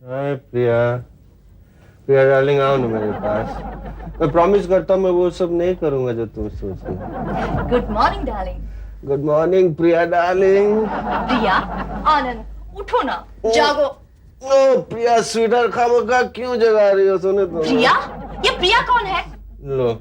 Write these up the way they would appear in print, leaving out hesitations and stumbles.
हाय प्रिया। प्रिया darling आओ ना मेरे पास। मैं प्रॉमिस करता हूँ मैं वो सब नहीं करूंगा जो तुम सोचती हो। Good morning darling. Good morning Priya darling. Priya, Anand, उठो ना, जागो। ओ प्रिया स्वीटर खामोखा क्यों जगा रही हो? सोने दो। प्रिया, ये प्रिया कौन है? लो,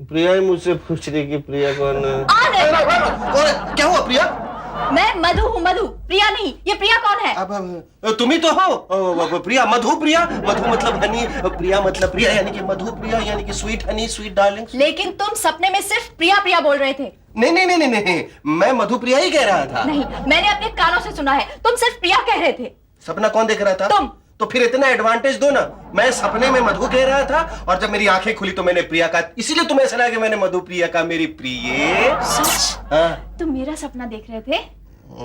प्रिया ही मुझसे पूछ रही कि प्रिया कौन है। आनंद, क्या हुआ प्रिया? मैं मधु हूँ, मधु, प्रिया नहीं। ये प्रिया कौन है? अब तुम ही तो हो प्रिया। मधु प्रिया, मधु मतलब हनी, प्रिया मतलब प्रिया, यानी कि मधु प्रिया, यानी कि स्वीट हनी, स्वीट डार्लिंग। लेकिन तुम सपने में सिर्फ प्रिया प्रिया बोल रहे थे। नहीं नहीं नहीं नहीं नहीं, मैं मधु प्रिया ही कह रहा था। नहीं, मैंने अपने कानों से सुना है, तुम सिर्फ प्रिया कह रहे थे। सपना कौन देख रहा था? तुम। तो फिर इतना एडवांटेज दो ना। मैं सपने में मधु कह रहा था और जब मेरी आंखें खुली तो मैंने प्रिया कहा, इसीलिए तुम्हें ऐसा लगा कि मैंने मधु प्रिया का मेरी प्रिय। सच? हाँ। तुम मेरा सपना देख रहे थे? अरे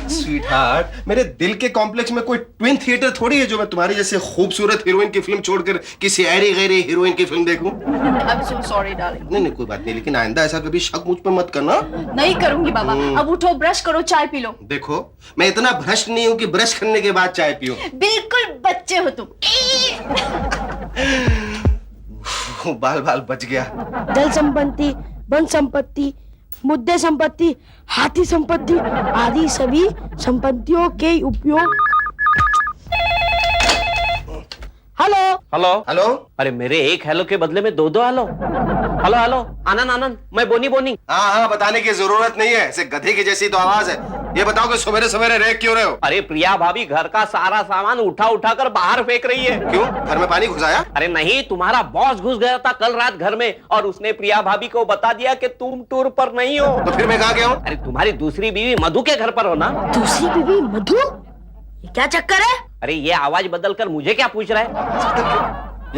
स्वीट हार्ट, मेरे दिल के कॉम्प्लेक्स में कोई ट्विन थिएटर थोड़ी है जो मैं तुम्हारी जैसे खूबसूरत हीरोइन की फिल्म छोड़कर किसी ऐरी गैरी हीरोइन की फिल्म देखूं। I'm so sorry darling। नहीं नहीं कोई बात नहीं, लेकिन आइंदा ऐसा कभी शक मुझ पे मत करना। नहीं करूंगी बाबा। अब उठो, ब्रश करो, चाय पी लो। देखो मैं इतना भ्रष्ट नहीं हूँ कि ब्रश करने के बाद चाय पीऊं। बिल्कुल बच्चे हो तुम। बाल बाल बच गया। जल संपत्ति, वन संपत्ति, मुद्दे संपत्ति, हाथी संपत्ति आदि सभी संपत्तियों के उपयोग। Hello hello hello. अरे मेरे एक हेलो के बदले में दो hello. Hello hello, Anand Anand, मैं बोनी बोनी। हाँ हाँ, बताने की जरूरत नहीं है, ऐसे गधे की जैसी तो आवाज है। ये बताओ कि सवेरे सवेरे रेक क्यों रहे हो? अरे प्रिया भाभी घर का सारा सामान उठा उठा कर बाहर फेंक रही है। क्यों, घर में पानी घुसाया? अरे नहीं, तुम्हारा बॉस घुस गया था कल रात घर में और उसने प्रिया भाभी को बता दिया कि तुम टूर पर नहीं हो। तो फिर मैं कहाँ गया हूँ? अरे तुम्हारी दूसरी बीवी मधु के घर पर हो ना। दूसरी बीवी मधु? ये क्या चक्कर है? अरे ये आवाज बदल कर मुझे क्या पूछ रहा है?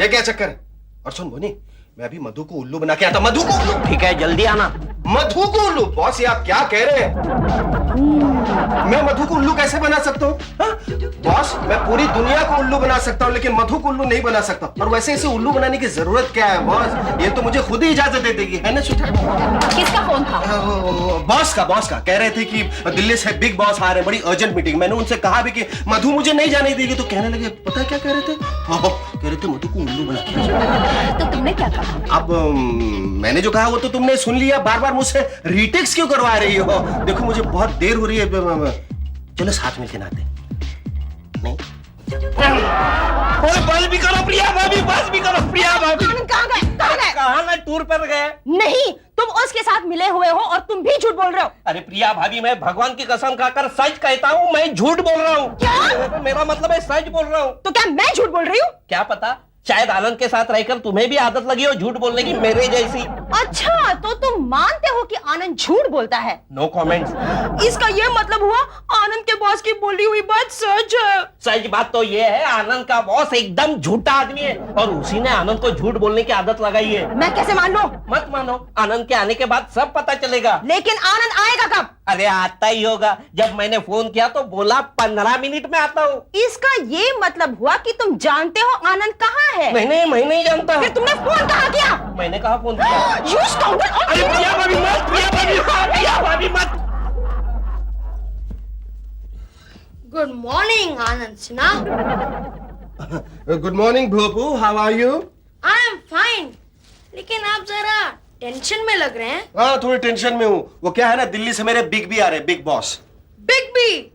ये क्या चक्कर है? और सुन बोनी, मैं अभी मधु को उल्लू बना के आता। मधु को उल्लू? ठीक है, जल्दी आना। मधु को उल्लू? बॉस ये आप क्या कह रहे हैं? मैं मधु को उल्लू कैसे बना सकता हूँ? बॉस मैं पूरी दुनिया को उल्लू बना सकता हूँ लेकिन मधु को उल्लू नहीं बना सकता। और वैसे इसे उल्लू बनाने की जरूरत क्या है बॉस? ये तो मुझे खुद ही इजाजत दे देगी, है ना स्वीटहार्ट? किसका फोन था? बॉस का कह रहे थे कि दिल्ली से बिग बॉस आ रहे हैं, बड़ी अर्जेंट मीटिंग। मैंने उनसे कहा भी कि मधु मुझे नहीं जाने देगी, तो कहने लगे पता क्या कह रहे थे? कह रहे थे मधु को उल्लू बना के। तो तुमने क्या कहा? अब मैंने जो कहा वो तो तुमने सुन लिया, बार बार मुझसे रीटेक्स क्यों करवा रही हो? देखो मुझे बहुत देर हो रही है, चलो साथ मिलके नहाते। नहीं बस भी करो प्रिया भाभी, बस भी करो प्रिया भाभी। कहाँ गए? कहाँ गए? कहाँ ना टूर पर गए? नहीं, तुम उसके साथ मिले हुए हो और तुम भी झूठ बोल रहे हो। अरे प्रिया भाभी, मैं भगवान की कसम खाकर सच कहता हूँ, मैं झूठ बोल रहा हूँ। क्या? मेरा मतलब है सच बोल रहा हूँ। तो क्या मैं झूठ बोल रही हूँ? क्या पता, शायद आनंद के साथ रहकर तुम्हें भी आदत लगी हो झूठ बोलने की, मेरे जैसी। अच्छा, तो तुम मानते हो कि आनंद झूठ बोलता है? No comments. इसका ये मतलब हुआ आनंद के बॉस की बोली हुई बात सच है। सच बात तो ये है, आनंद का बॉस एकदम झूठा आदमी है और उसी ने आनंद को झूठ बोलने की आदत लगाई है। मैं कैसे मान लूं? मत मानो, आनंद के आने के बाद सब पता चलेगा। लेकिन आनंद आएगा कब? अरे आता ही होगा। जब मैंने फोन किया तो बोला 15 मिनट में आता हूँ। इसका ये मतलब हुआ कि तुम जानते हो आनंद कहाँ है? नहीं, मैं नहीं जानता। फिर तुमने फोन कहाँ किया? मैंने कहा फोन किया? You scoundrel! अरे प्रिया भाभी मत, प्रिया भाभी मत। Good morning, Anand Sinha. Good morning Bhopu, how are you? I am fine. लेकिन आप जरा टेंशन में लग रहे हैं। हाँ थोड़ी टेंशन में हूँ। वो क्या है ना, दिल्ली से मेरे बिग बी आ रहे, बिग बॉस। Big B.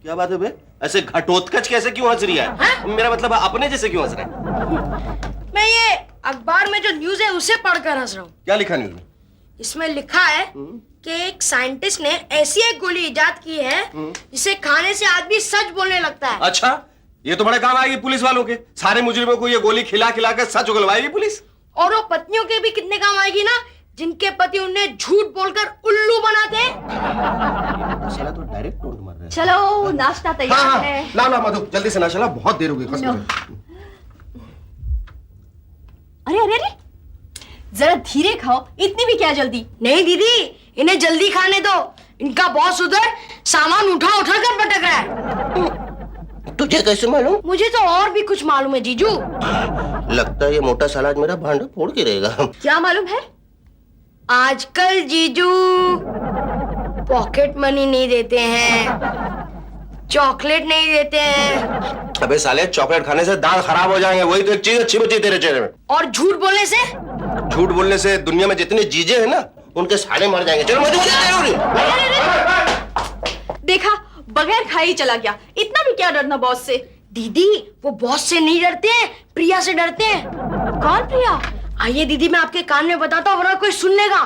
क्या बात है बे? ऐसे घटोत्कच कैसे क्यों हंस रही है? मेरा मतलब अपने जैसे क्यों हंस रहे हैं? मैं ये अखबार में जो न्यूज है उसे पढ़कर हंस रहा हूँ। क्या लिखा न्यूज में? इसमें लिखा है कि एक साइंटिस्ट ने ऐसी एक गोली इजाद की है जिसे खाने से आदमी सच बोलने लगता है। अच्छा, ये तो बड़े काम आएगी पुलिस वालों के। सारे मुजरिमों को ये गोली खिला खिला कर सच उगलवाएगी पुलिस। और वो पत्नियों के भी कितने काम आएगी ना, जिनके पति उन्हें झूठ बोलकर उल्लू बनाते हैं। साला तो डायरेक्ट टोंट मार रहा है। चलो नाश्ता तैयार हाँ है। ला ला मधु, जल्दी से नाश्ता ला, बहुत देर हो गई। नो। अरे अरे अरे, जरा धीरे खाओ, इतनी भी क्या जल्दी? नहीं दीदी, इन्हें जल्दी खाने दो। इनका बॉस उधर सामान उठा उठा कर भटक रहा है। तुझे कैसे मालूम? मुझे तो और भी कुछ मालूम है जीजू। लगता है ये मोटा साला आज मेरा भांडा फोड़ के रहेगा। क्या मालूम है? आजकल जीजू पॉकेट मनी नहीं देते हैं, चॉकलेट नहीं देते हैं, अबे साले, चॉकलेट खाने से दांत खराब हो जाएंगे, वही तो एक चीज अच्छी बची तेरे चेहरे में। और झूठ बोलने से झूठ बोलने से दुनिया में जितने जीजे हैं ना, उनके सारे मर जाएंगे। चलो मधु, देखा, बगैर खाए ही चला गया। इतना भी क्या डरना बॉस से। दीदी वो बॉस से नहीं डरते हैं, प्रिया से डरते हैं। कौन प्रिया? आइए दीदी मैं आपके कान में बताता हूँ, वरना कोई सुन लेगा।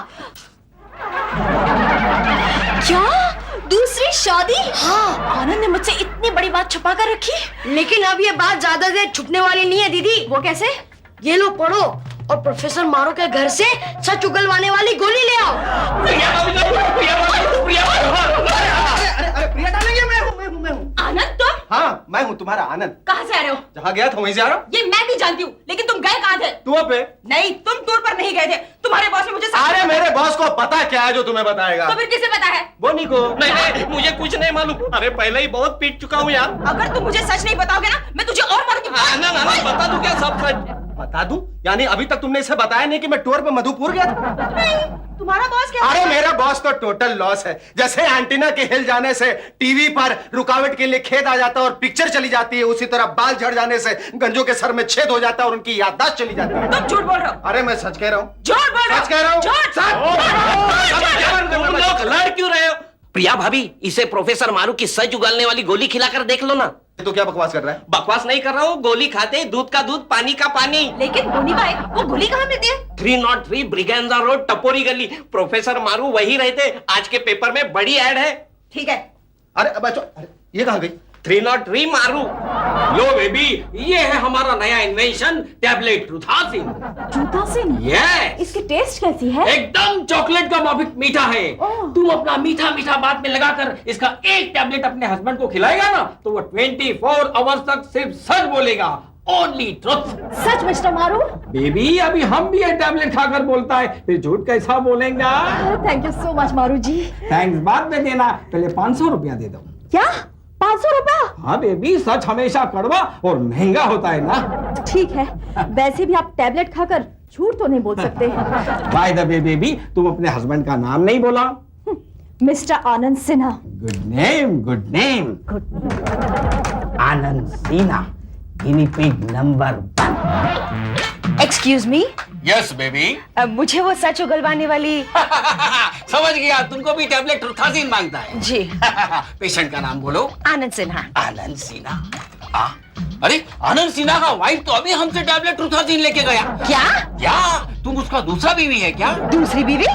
क्या? दूसरी शादी? हाँ। आनंद ने मुझसे इतनी बड़ी बात छुपा कर रखी। लेकिन अब ये बात ज्यादा देर छुपने वाली नहीं है दीदी। वो कैसे? ये लो पढ़ो, और प्रोफेसर मारो के घर से सच उगलवाने वाली गोली ले आओ। अरे प्रिया डालेंगे, मैं हूँ। आनंद तुम? हाँ, मैं हूँ तुम्हारा आनंद। कहाँ से आ रहे हो? जहाँ गया था वहीं से आ रहा हूँ। ये मैं भी जानती हूँ, लेकिन तुम गए कहाँ थे? टूर पे। नहीं, तुम टूर पर नहीं गए थे। तुम्हारे बॉस ने मुझे अरे मेरे बॉस को पता क्या है जो तुम्हें बताएगा? तो फिर किसे पता है? बोनी को। नहीं, मुझे कुछ नहीं मालूम। अरे पहले ही बहुत पीट चुका हूँ यार। अगर तुम मुझे सच नहीं बताओगे ना, मैं तुझे और मारूंगी। आनंद, बता दूं क्या सब सच? बता दूं? यानी अभी तक तुमने इसे बताया नहीं कि मैं टूर पे मधुपुर गया था? नहीं, तुम्हारा बॉस क्या? अरे मेरा बॉस तो टोटल लॉस है। जैसे एंटीना के हिल जाने से टीवी पर रुकावट के लिए खेद आ जाता है और पिक्चर चली जाती है, उसी तरह बाल झड़ जाने से गंजों के सर में छेद हो जाता है और उनकी याददाश्त चली जाती है। तुम झूठ बोल रहे हो। अरे मैं सच कह रहा हूँ। झूठ बोल रहे हो। सच कह रहा हूँ। तुम लोग लड़ क्यों रहे हो? प्रिया भाभी, इसे प्रोफेसर मारू की सच उगलने वाली गोली खिलाकर देख लो ना। तो क्या बकवास कर रहा है? बकवास नहीं कर रहा हूँ, गोली खाते ही दूध का दूध, पानी का पानी। लेकिन गोली भाई, वो गोली कहाँ मिलती है? 303 ब्रिगेंजा रोड, टपोरी गली। प्रोफेसर मारू वही रहते। आज के पेपर में बड़ी ऐड है। ठीक है। अरे ये कहाँ गई? 303 मारू। लो बेबी, ये है हमारा नया इन्वेंशन, टैबलेट ट्रूथासिन। ट्रूथासिन? यस। इसकी टेस्ट कैसी है? एकदम चॉकलेट का माफिक मीठा है। तुम अपना मीठा मीठा बात में लगाकर इसका एक टैबलेट अपने हस्बैंड को खिलाएगा ना, तो वो 24 आवर्स तक सिर्फ सच बोलेगा। Only truth. सच मिस्टर मारू? बेबी, अभी हम भी ये टैबलेट खाकर बोलता है, फिर झूठ कैसा बोलेंगे? थैंक यू सो मच मारू जी। थैंक्स बाद में देना, पहले 500 रुपया दे दो। क्या? 500 रुपया? हाँ बेबी, सच हमेशा कड़वा और महंगा होता है ना। ठीक है, वैसे भी आप टैबलेट खाकर झूठ तो नहीं बोल सकते। बाय द वे बेबी, तुम अपने हस्बैंड का नाम नहीं बोला। Mister Anand Sinha. Good name, good name. Anand Sinha, guinea pig number 1। Excuse me, yes baby. मुझे वो सच उगलवाने वाली। समझ गया, तुमको भी टैबलेट ट्रूथासिन मांगता है। जी। पेशेंट का नाम बोलो। आनंद सिन्हा। आनंद सिन्हा। अरे आनंद सिन्हा का वाइफ तो अभी हमसे टैबलेट ट्रूथासिन लेके गया। क्या? या तुम उसका दूसरा बीवी है क्या? दूसरी बीवी?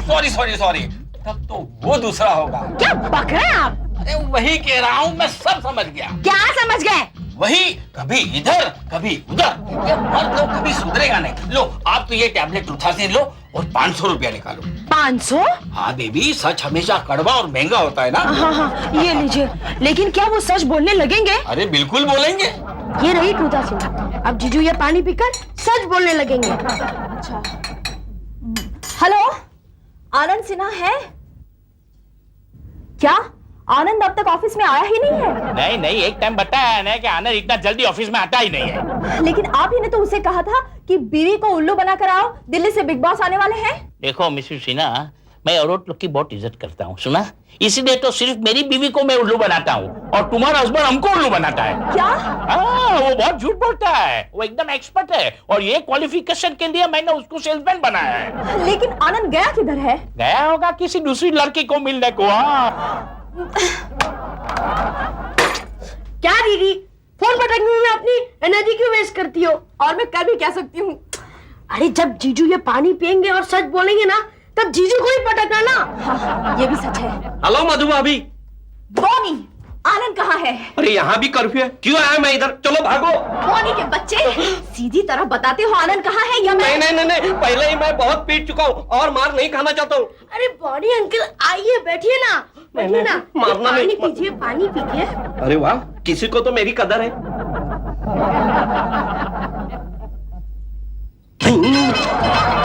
सॉरी सॉरी सॉरी, तब तो वो दूसरा होगा। क्या बक रहे हैं आप? अरे वही कह रहा हूँ, मैं सब समझ गया। क्या समझ गए? वही, कभी इधर कभी उधर। ये मर्द लोग कभी सुधरेगा नहीं। लो आप तो ये टैबलेट ट्रूथासिन लो और 500 रुपया निकालो। 500? हाँ बेबी, सच हमेशा कड़वा और महंगा होता है ना। हाँ, ये लीजिए। लेकिन क्या वो सच बोलने लगेंगे? अरे बिल्कुल बोलेंगे। ये रही ट्रूथासिन। अब जीजू ये पानी पीकर सच बोलने लगेंगे। अच्छा। हेलो, आनंद सिन्हा है क्या? आनंद अब तक ऑफिस में आया ही नहीं है। नहीं, एक टाइम बताया ना कि आनंद इतना जल्दी ऑफिस में आता ही नहीं है। लेकिन आप ही ने तो उसे कहा था कि बीवी को उल्लू बना कर आओ, दिल्ली से बिग बॉस आने वाले हैं। देखो मिसेस सिन्हा, मैं औरत लोग की बहुत इज्जत करता हूँ, सुना? इसीलिए तो सिर्फ मेरी बीवी को मैं उल्लू बनाता हूँ और तुम्हारा हस्बैंड हमको उल्लू बनाता है। क्या? हाँ, वो बहुत झूठ बोलता है, वो एकदम एक्सपर्ट है और ये क्वालिफिकेशन के लिए मैंने उसको सेल्समैन बनाया है। लेकिन आनंद गया किधर है? गया होगा किसी दूसरी लड़की को मिलने को। हाँ। क्या दीदी, फोन पटकने में अपनी एनर्जी क्यों वेस्ट करती हो? और मैं कर भी क्या सकती हूँ? अरे जब जीजू ये पानी पियेंगे और सच बोलेंगे ना, तब जीजू को ही पटकना ना। हाँ, ये भी सच है। हेलो मधु भाभी। बॉनी, आनंद कहाँ है? अरे यहाँ भी कर्फ्यू है, क्यों आया मैं इधर? चलो भागो। बॉनी के बच्चे, सीधी तरह बताते हो आनंद कहाँ है या मैं? नहीं, पहले ही मैं बहुत पीट चुका हूँ और मार नहीं खाना चाहता हूँ। अरे बॉनी अंकल आइए, बैठिए ना, बैठिए ना। मारना पानी नहीं। पीजिए, पानी पीजिए। अरे वाह, किसी को तो मेरी कदर है।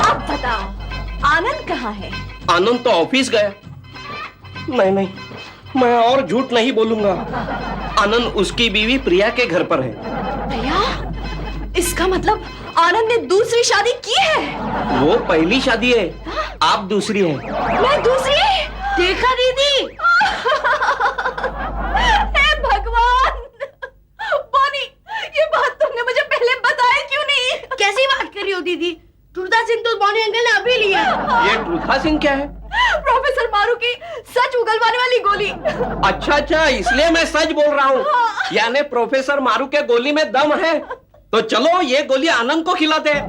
अब बताओ, आनंद कहाँ है? आनंद तो ऑफिस गया। नहीं, मैं और झूठ नहीं बोलूंगा। आनंद उसकी बीवी प्रिया के घर पर है। प्रिया? इसका मतलब आनंद ने दूसरी शादी की है। वो पहली शादी है, आप दूसरी है। मैं दूसरी? देखा दीदी? हे भगवान! बॉनी, ये बात तुमने मुझे पहले बताया क्यों नहीं? कैसी बात कर रही हो दीदी? टूटा सिंह तो बॉनी अंकल ने अभी लिया। ये टूथा सिंह क्या है? प्रोफेसर मारू की सच उगलवाने वाली गोली। अच्छा अच्छा, इसलिए मैं सच बोल रहा हूँ। यानी प्रोफेसर मारू के गोली में दम है। तो चलो ये गोली आनंद को खिलाते हैं।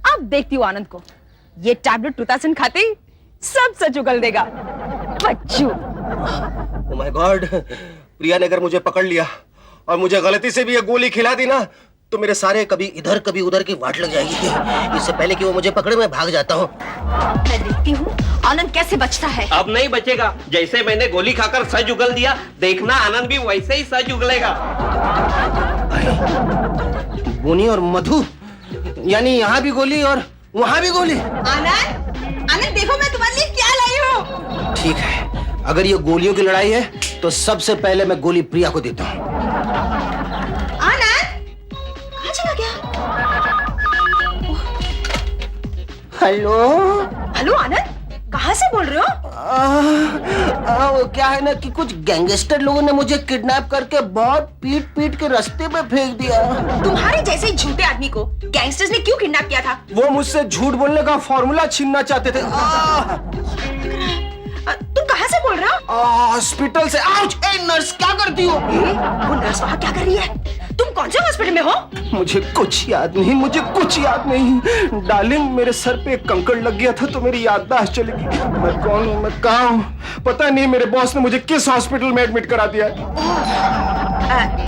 अब देखती हूँ आनंद को। ये टैबलेट टूतासिन खाते ही सब सच उगल देगा। बच्चू। ओह माय गॉड, प्रिया ने अगर मुझे पकड़ लिया और मुझे गलती से भी ये गोली खिला दी ना, तो मेरे सारे कभी इधर कभी उधर की वाट लग जाएगी। इससे पहले कि वो मुझे पकड़े मैं भाग जाता हूँ। मैं देखती हूँ आनंद कैसे बचता है। अब नहीं बचेगा। जैसे मैंने गोली खाकर सज उगल दिया, देखना आनंद भी वैसे ही सज उगलेगा। बोनी और मधु, यानी यहाँ भी गोली और वहाँ भी गोली। आनंद, आनंद देखो मैं तुम्हारे लिए क्या लाई हूँ। ठीक है, अगर ये गोलियों की लड़ाई है तो सबसे पहले मैं गोली प्रिया को देता हूँ। आनंद, कहाँ चला गया? हेलो। हेलो आनंद, कहाँ से बोल रहे हो? वो क्या है ना कि कुछ गैंगस्टर लोगों ने मुझे किडनैप करके बहुत पीट पीट के रास्ते में फेंक दिया। तुम्हारे जैसे झूठे आदमी को गैंगस्टर्स ने क्यों किडनैप किया था? वो मुझसे झूठ बोलने का फॉर्मूला छीनना चाहते थे। तुम कहाँ से बोल रहे हो? हॉस्पिटल से। आउच! ए नर्स, क्या करती हो? वो नर्स वहाँ क्या कर रही है? तुम कौन से हॉस्पिटल में हो? मुझे कुछ याद नहीं, मुझे कुछ याद नहीं। डार्लिंग, मेरे सर पे एक कंकड़ लग गया था तो मेरी याददाश्त चली गई। मैं कौन हूँ, मैं कहाँ हूँ, पता नहीं। मेरे बॉस ने मुझे किस हॉस्पिटल में एडमिट करा दिया है।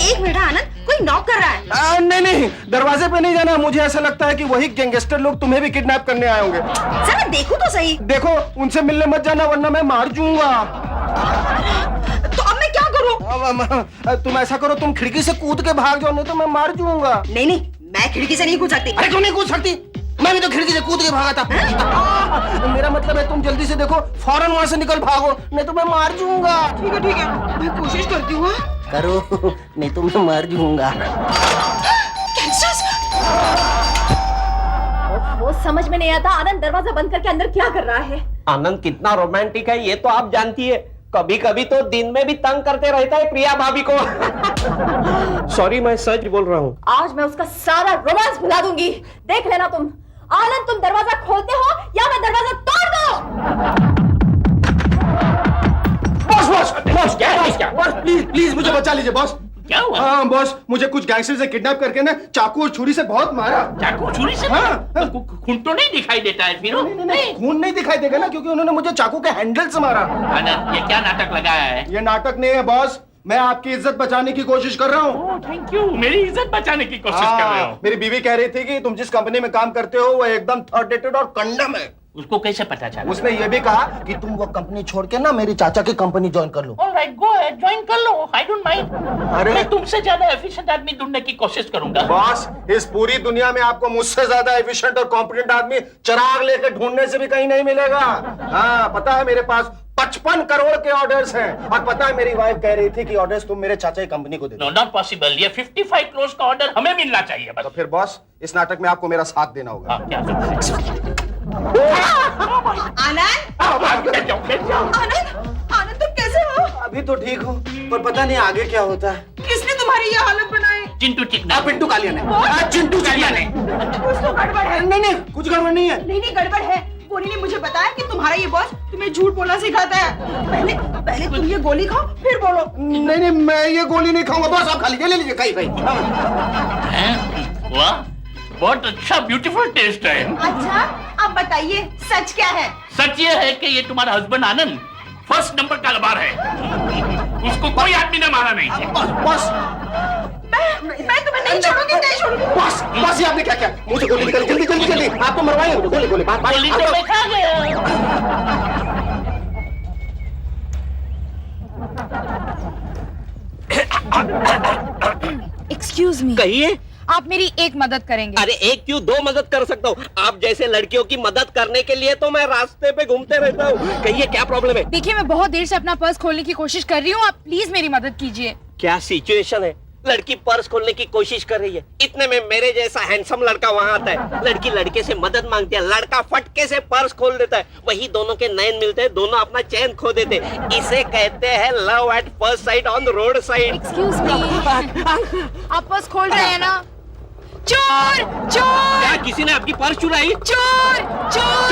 एक मिनट आनंद, कोई नॉक कर रहा है। नहीं नहीं, दरवाजे पे नहीं जाना। मुझे ऐसा लगता है कि वही गैंगस्टर लोग तुम्हें भी किडनैप करने आए होंगे। जरा देखो तो सही। देखो, उनसे मिलने मत जाना वरना मैं मार दूंगा। तो अब मैं क्या करूं? तुम ऐसा करो, तुम खिड़की से कूद के भाग जाओ, नहीं तो मैं मार दूंगा। नहीं नहीं, मैं खिड़की से नहीं कूद सकती। अरे क्यों नहीं कूद सकती? मैं भी तो खिड़की से कूद के भागा था। मेरा मतलब है तुम जल्दी से देखो, फौरन वहाँ से निकल भागो, नहीं तो मैं मार दूंगा। ठीक है, मैं कोशिश करती हूँ। करो, नहीं तो मैं मार दूंगा। वो समझ में नहीं आता आनंद दरवाजा बंद करके अंदर क्या कर रहा है। आनंद कितना रोमांटिक है ये तो आप जानती है। कभी कभी तो दिन में भी तंग करते रहता है प्रिया भाभी को। सॉरी, मैं सच बोल रहा हूँ। आज मैं उसका सारा रोमांस भुला दूंगी। देख लेना तुम। आनंद, तुम दरवाजा खोलते हो या मैं दरवाजा तोड़ दूं? बॉस, प्लीज मुझे बचा लीजिए बॉस। क्या हुआ? हाँ बॉस, मुझे कुछ गैंगस्टर से किडनैप करके ना चाकू और छुरी से बहुत मारा। चाकू छुरी से? हाँ। तो खून तो नहीं दिखाई देता है फिर? नहीं, खून नहीं दिखाई देगा ना, क्योंकि उन्होंने मुझे चाकू के हैंडल से मारा। आनंद, ये क्या नाटक लगाया है? ये नाटक नहीं है बॉस, मैं आपकी इज्जत बचाने की कोशिश कर रहा हूँ। थैंक यू, मेरी इज्जत बचाने की कोशिश कर रहे हो। मेरी बीवी कह रही थी कि तुम जिस कंपनी में काम करते हो वो एकदम थर्ड रेटेड और कंडम है। उसको कैसे पता चला? उसने ये भी कहा कि तुम वो कंपनी छोड़ के ना मेरी चाचा की कंपनी ज्वाइन कर लो। ऑलराइट, गो अहेड, ज्वाइन कर लो, आई डोंट माइंड। अरे मैं तुमसे ज्यादा एफिशिएंट आदमी ढूंढने की कोशिश करूंगा। बॉस, इस पूरी दुनिया में आपको मुझसे ज्यादा एफिशिएंट और कॉम्पिटेंट आदमी चिराग लेकर ढूंढने से भी कहीं नहीं मिलेगा। हाँ, पता है मेरे पास 55 करोड़ के ऑर्डर्स हैं और पता है मेरी वाइफ कह रही थी कि ऑर्डर्स तुम मेरे चाचा की कंपनी को दे दो। No, not possible. ये 55 करोड़ का ऑर्डर हमें मिलना चाहिए बस। तो फिर बॉस, इस नाटक में आपको मेरा साथ देना होगा। हाँ, क्या आनंद, आनंद तुम कैसे हो? अभी तो ठीक हूँ, पर पता नहीं आगे क्या होता है। किसने तुम्हारी ये हालत बनाई? चिंटू चिकना। पिंटू कालिया ने। चिंटू कालिया ने। कुछ तो गड़बड़ है। नहीं, कुछ गड़बड़ नहीं है। नहीं, गड़बड़ है। बोनी ने मुझे बताया कि तुम्हारा ये बॉस तुम्हें झूठ बोलना सिखाता है। पहले तुम ये गोली खाओ, फिर बोलो। नहीं, मैं ये गोली नहीं खाऊंगा बॉस, आप खा लीजिए, ले लीजिए, खाइए। वाह, बहुत अच्छा, ब्यूटीफुल टेस्ट है। अच्छा, अब बताइए सच क्या है? सच ये है कि ये तुम्हारा हस्बैंड आनंद फर्स्ट नंबर का लबार है। उसको कोई आदमी ने मारा नहीं। बॉस, मैं तुम्हें नहीं छोड़ूंगी, नहीं छोड़ूंगी। बॉस, ये आपने क्या किया? मुझे गोली निकाली, जल्दी, आप तो मरवाएंगे। गोली, गोली तो मैं खा गया। एक्सक्यूज मी, कहिए। आप मेरी एक मदद करेंगे? अरे एक क्यों, 2 मदद कर सकता हूँ। आप जैसे लड़कियों की मदद करने के लिए तो मैं रास्ते पे घूमते रहता हूँ। कहिए क्या प्रॉब्लम है? देखिए, मैं बहुत देर से अपना पर्स खोलने की कोशिश कर रही हूँ, आप प्लीज मेरी मदद कीजिए। क्या सिचुएशन है? लड़की पर्स खोलने की कोशिश कर रही है, इतने में मेरे जैसा हैंडसम लड़का वहां आता है। लड़की लड़के से मदद मांगती है, लड़का फटके से पर्स खोल देता है। वही दोनों के नयन मिलते हैं, दोनों अपना चैन खो देते। इसे कहते हैं love at first sight on the road side. Excuse me, आप पर्स खोल रहे हैं ना? चोर चोर क्या किसी ने आपकी पर्स चुराई? चोर चोर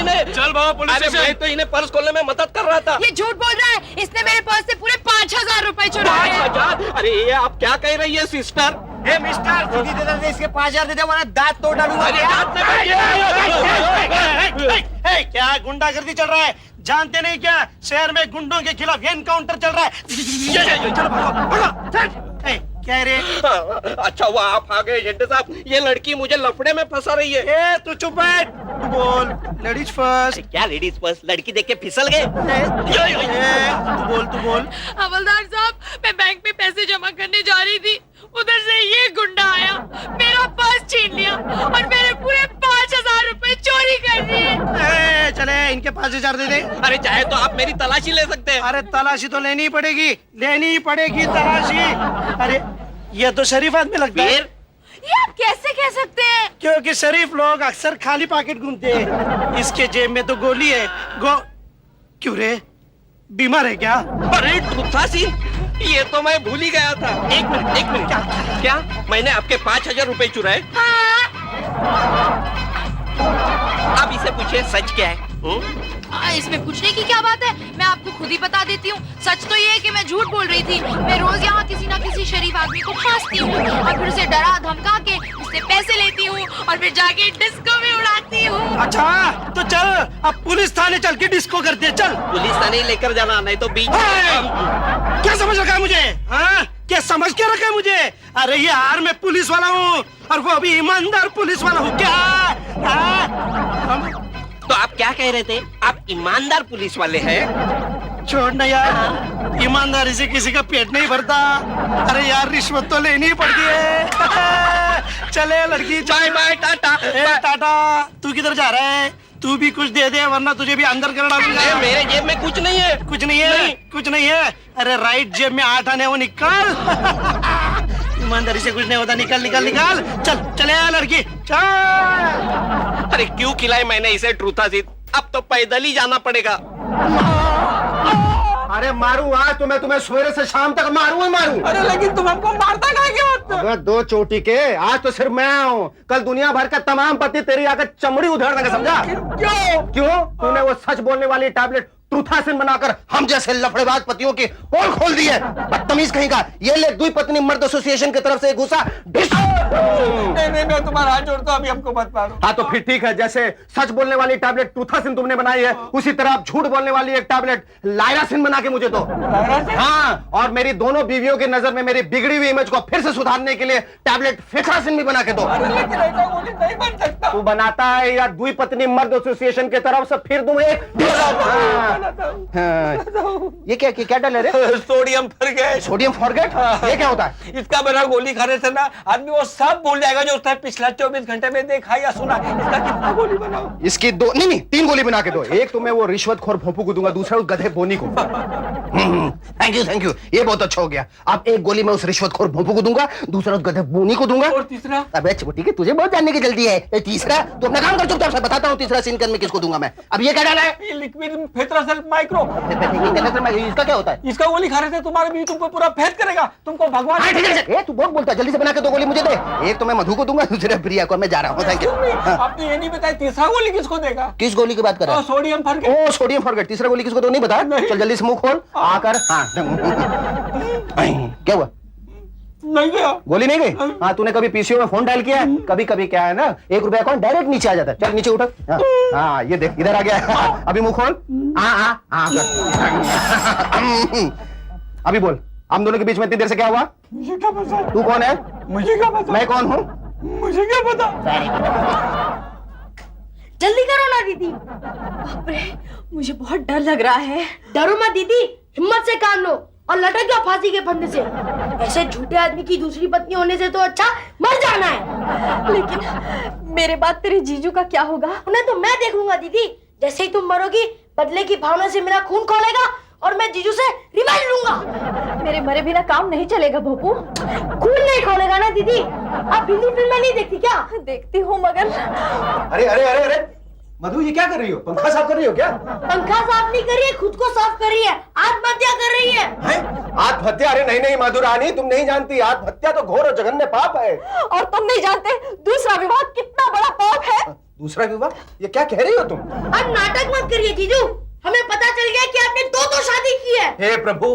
नहीं चल बाबा पुलिस स्टेशन। मैं तो इन्हें पर्स खोलने में मदद कर रहा था। ये झूठ बोल रहा है, इसने मेरे पर्स से पूरे 5,000 रुपए चुराए हैं। 5,000? अरे ये आप क्या कह रही है सिस्टर? ए मिस्टर, सीधी दे दे, इसके 5,000 दे दे वरना दांत तोड़ डालूंगा। क्या गुंडागर्दी चल रहा है? जानते नहीं क्या शहर में गुंडों के खिलाफ एनकाउंटर चल रहा है? चलो भागो। क्या रे? अच्छा हुआ आप आ गए एजेंट साहब। ये लड़की मुझे लफड़े में फंसा रही है। ए तू चुप बैठ, तू बोल लेडीज फर्स्ट। क्या लेडीज फर्स्ट? लड़की देख के फिसल गए। तू बोल। हवलदार साहब, मैं बैंक में पैसे जमा करने जा रही थी, उधर से ये गुंडा आया, मेरा पर्स छीन लिया और मेरे पूरे 5,000 रुपए चोरी कर दिए। चले इनके 5,000 दे दे। अरे चाहे तो आप मेरी तलाशी ले सकते हैं। अरे तलाशी तो लेनी पड़ेगी तलाशी। अरे ये तो शरीफ आदमी लगता है। ये आप कैसे कह सकते हैं? क्योंकि शरीफ लोग अक्सर खाली पॉकेट घूमते हैं। इसके जेब में तो गोली है। क्यों रे, बीमार है क्या? अरे ठुठा सी, ये तो मैं भूल ही गया था। एक मिनट क्या मैंने आपके 5,000 रुपए चुराए? अब इसे पूछे सच क्या है? इसमें पूछने की क्या बात है, मैं आपको खुद ही बता देती हूँ। सच तो ये है कि मैं झूठ बोल रही थी। मैं रोज यहाँ किसी ना किसी शरीफ आदमी को फांसती हूँ और फिर उसे डरा धमका के उससे पैसे लेती हूँ और फिर जाके डिस्को में उड़ाती हूँ। अच्छा तो चल अब पुलिस थाने चल के डिस्को करते हैं। चल पुलिस थाने लेकर जाना, नहीं तो बीच क्या समझ रखा है मुझे? हाँ क्या समझ के रखा है मुझे? अरे यार मैं पुलिस वाला हूँ और वो भी ईमानदार पुलिस वाला हूँ। क्या तो आप क्या कह रहे थे? आप ईमानदार पुलिस वाले हैं? छोड़ ना यार, ईमानदारी से किसी का पेट नहीं भरता। अरे यार रिश्वत तो लेनी ही पड़ती है। चले लड़की, बाय बाय टाटा। टाटा। तू किधर जा रहा है? तू भी कुछ दे दे वरना तुझे भी अंदर कर डालूंगा। मेरे जेब में कुछ नहीं है। कुछ नहीं है। अरे राइट जेब में 8 आने वो निकाल। ईमानदारी से कुछ नहीं होता। निकाल। चले लड़की चल। अरे क्यों खिलाई मैंने इसे ट्रूथा सीट? अब तो पैदल ही जाना पड़ेगा। अरे मारू आज तो मैं तुम्हें सवेरे से शाम तक मारूं। अरे लेकिन तुम हमको मारता काहे के वक्त? अबे 2 चोटी के, आज तो सिर्फ मैं हूँ, कल दुनिया भर का तमाम पति तेरी आकर चमड़ी उधेड़ देंगे, समझा? क्यों? तूने वो सच बोलने वाली टैबलेट ट्रूथासिन बनाकर हम जैसे लफड़ेबाज पतियों की पोल खोल दी है। बदतमीज कहीं का। ये ले द्विपत्नी मर्द एसोसिएशन की तरफ से घुसा। नहीं, मैं तुम्हारा हाथ जोड़ता हूं, अभी हमको मत मारो। हाँ तो फिर ठीक है, जैसे सच बोलने वाली टैबलेट ट्रूथासिन तुमने बनाई है, उसी तरह आप झूठ बोलने वाली एक टैबलेट लायरासिन बना के मुझे दो। हाँ, और मेरी दोनों बीवियों की नजर में मेरी बिगड़ी हुई इमेज को फिर से सुधारने के लिए टैबलेट फेथरासिन भी बना के दो। लेकिन ऐसा गोली नहीं बन सकता। तू बनाता है या द्विपत्नी मर्द एसोसिएशन की तरफ से फिर दूं एक। ये क्या डाले रे? Sodium forget. Sodium forget? ये क्या होता है? इसका बना गोली खाने से ना आदमी वो सब भूल जाएगा जो उसने पिछला 24 घंटे में देखा या सुना। इसका कितना गोली बनाओ? इसकी 2 नहीं 3 गोली बना के दो। एक तो मैं वो रिश्वतखोर भोंपू को दूंगा, दूसरा उस गधे बोनी को। थैंक यू, ये बहुत अच्छा हो गया। अब एक गोली मैं उस रिश्वतखोर भोंपू को दूंगा, दूसरा उस गधे बोनी को दूंगा। और तीसरा? अबे छोटी के तुझे बहुत जानने की जल्दी है। तीसरा तो अपना काम कर, चुपचाप से बताता हूँ तीसरा सीन में किसको दूंगा मैं। अब ये क्या डाला है? ये लिक्विड फेथरासिन माइक्रो। इसका क्या होता है? इसका गोली खाने से तुम्हारे बीवी तुमको पूरा फेथ करेगा, तुमको भगवान। तू बहुत बोलता है, जल्दी से बना के 2 गोली मुझे दे। एक तो मैं मधु को दूंगा, दूसरे प्रिया को। मैं जा रहा हूँ, थैंक यू। आपने ये नहीं बताया तीसरा गोली किसको देगा? किस गोली की बात कर रहा है? Sodium forget. Sodium forget. तीसरा गोली किसको? तो नहीं बताया। चल जल्दी से मुंह खोल आकर। हाँ क्या हुआ? नहीं गया। गोली नहीं गई? हाँ तूने कभी पीसीओ में फोन डायल किया है? कभी कभी क्या है ना, 1 रुपया अकाउंट डायरेक्ट नीचे आ जाता है। चल नीचे उठ। हाँ ये देख इधर आ गया। अभी मुंह खोल। अभी बोल, हम दोनों के बीच में इतनी देर से क्या हुआ? मुझे क्या पता? तू कौन है? मुझे क्या पता? मैं कौन हूँ? मुझे क्या पता? जल्दी करो ना दीदी। बाप रे, मुझे बहुत डर लग रहा है। डरो मत दीदी, हिम्मत से काम लो और लटक जाओ फांसी के फंदे से। ऐसे झूठे आदमी की दूसरी पत्नी होने से तो अच्छा मर जाना है। लेकिन मेरे बाद तेरे जीजू का क्या होगा? उन्हें तो मैं देखूंगा दीदी। जैसे ही तुम मरोगी, बदले की भावना से मेरा खून खौलेगा और मैं जीजू से रिवेंज लूंगा। मेरे मरे बिना काम नहीं चलेगा भोपू। खून नहीं खोलेगा ना दीदी? आप हिंदी फिल्में नहीं देखती क्या? देखती हूँ मगर अरे अरे अरे अरे मधु, ये क्या कर रही हो? पंखा साफ कर रही हो क्या? पंखा साफ नहीं कर रही है, खुद को साफ कर रही है, आत्महत्या कर रही है। आत्महत्या? अरे नहीं नहीं मधुरानी, तुम नहीं जानती, आत्महत्या तो घोर और जघन्य पाप है। और तुम नहीं जानते दूसरा विवाह कितना बड़ा पाप है। दूसरा विवाह? ये क्या कह रही हो तुम? अब नाटक मत करिए जीजू, हमें पता चल गया कि आपने दो शादी की है। हे प्रभु,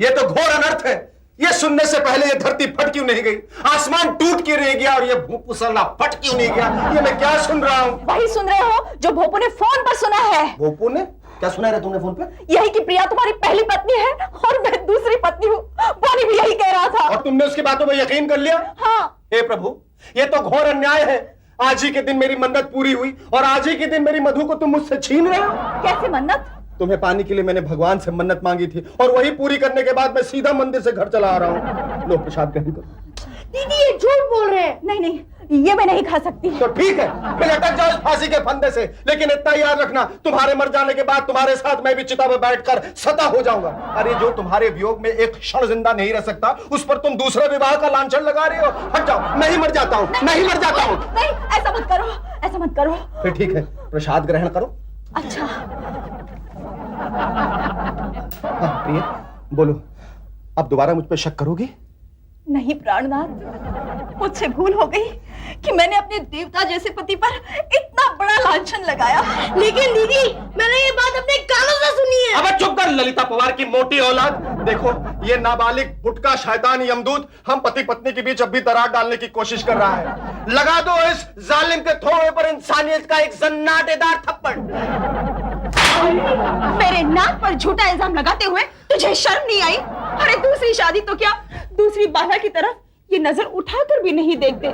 ये तो घोर अनर्थ है। ये सुनने से पहले ये धरती फट क्यों नहीं गई, आसमान टूट क्यों नहीं गया और ये भूपुसला फट क्यों नहीं गया? ये मैं क्या सुन रहा हूँ? वही सुन रहे हो जो भोपू ने फोन पर सुना है। भोपू ने क्या सुना है तुमने फोन पे? यही कि प्रिया तुम्हारी पहली पत्नी है और मैं दूसरी पत्नी हूँ। बोनी भी यही कह रहा था। और तुमने उसकी बातों में यकीन कर लिया? हाँ। हे प्रभु, ये तो घोर अन्याय है। आज ही के दिन मेरी मन्नत पूरी हुई और आज ही के दिन मेरी मधु को तुम मुझसे छीन रहे हो। कैसे मन्नत? तुम्हें पाने के लिए मैंने भगवान से मन्नत मांगी थी और वही पूरी करने के बाद मैं सीधा मंदिर से घर चला आ रहा हूँ। लो प्रसाद ग्रहण करो। दीदी ये झूठ बोल रहे हैं। नहीं नहीं, ये मैं नहीं खा सकती। तो ठीक है, फिर अटक जाओ इस फांसी के फंदे से, लेकिन इतना याद रखना, तुम्हारे मर जाने के बाद तुम्हारे साथ मैं भी चिता में बैठकर सता हो जाऊंगा। अरे जो तुम्हारे वियोग में एक क्षण जिंदा नहीं रह सकता, उस पर तुम दूसरे विवाह का लांछन लगा रहे हो। हट जाओ, नहीं मर जाता हूँ, नहीं मर जाता हूँ। नहीं, ऐसा मत करो, ऐसा मत करो। फिर ठीक है, प्रसाद ग्रहण करो। अच्छा हाँ प्रिय, बोलो, अब दोबारा मुझ पर शक करोगी? नहीं प्राणनाथ, मुझसे भूल हो गई कि मैंने अपने देवता जैसे पति पर इतना बड़ा लांछन लगाया। लेकिन दीदी, मैंने ये बात अपने कानों से सुनी है। अब चुप कर ललिता पवार की मोटी औलाद। देखो, ये नाबालिग बुटका शैतान यमदूत हम पति पत्नी के बीच अब भी दरार डालने की कोशिश कर रहा है। लगा दो इस जालिम के थोड़े पर इंसानियत का एक जन्नाटेदार थप्पड़। मेरे नाक पर झूठा इल्जाम लगाते हुए तुझे शर्म नहीं आई? अरे दूसरी शादी तो क्या, दूसरी बाला की तरफ ये नजर उठाकर भी नहीं देखते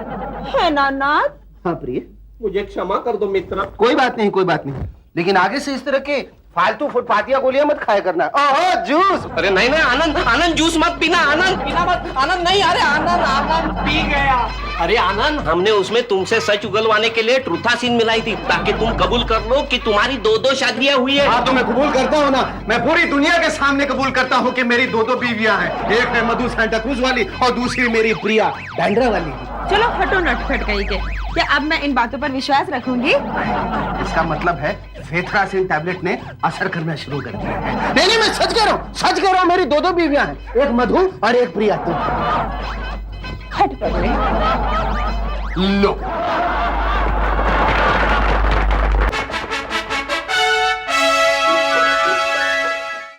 है ना नाथ? हाँ प्रिय, मुझे क्षमा कर दो मित्र। कोई बात नहीं, कोई बात नहीं, लेकिन आगे से इस तरह के फालतू फुटपातिया गोलियां मत खाया करना। ओहो जूस। अरे नहीं नहीं आनंद, आनंद जूस मत पीना, आनंद पीना मत। आनंद नहीं, अरे आनंद, आनंद पी गया। अरे आनंद, हमने उसमें तुमसे सच उगलवाने के लिए ट्रूथासीन मिलाई थी ताकि तुम कबूल कर लो कि तुम्हारी दो शादियां हुई है। हाँ तो मैं कबूल करता हूँ ना, मैं पूरी दुनिया के सामने कबूल करता हूँ कि मेरी दो बीवियां हैं। एक है मधु सांता क्रूज वाली और दूसरी मेरी प्रिया बैंड्रा वाली। चलो हटो नटखट कहीं के। क्या अब मैं इन बातों पर विश्वास रखूंगी? इसका मतलब है वेथरासिन टैबलेट ने असर करना शुरू कर दिया है। नहीं नहीं, मैं सच कह रहा हूँ, सच कह रहा हूँ, मेरी दो बीवियां हैं, एक मधु और एक प्रिया। तुम हट पकड़े। लो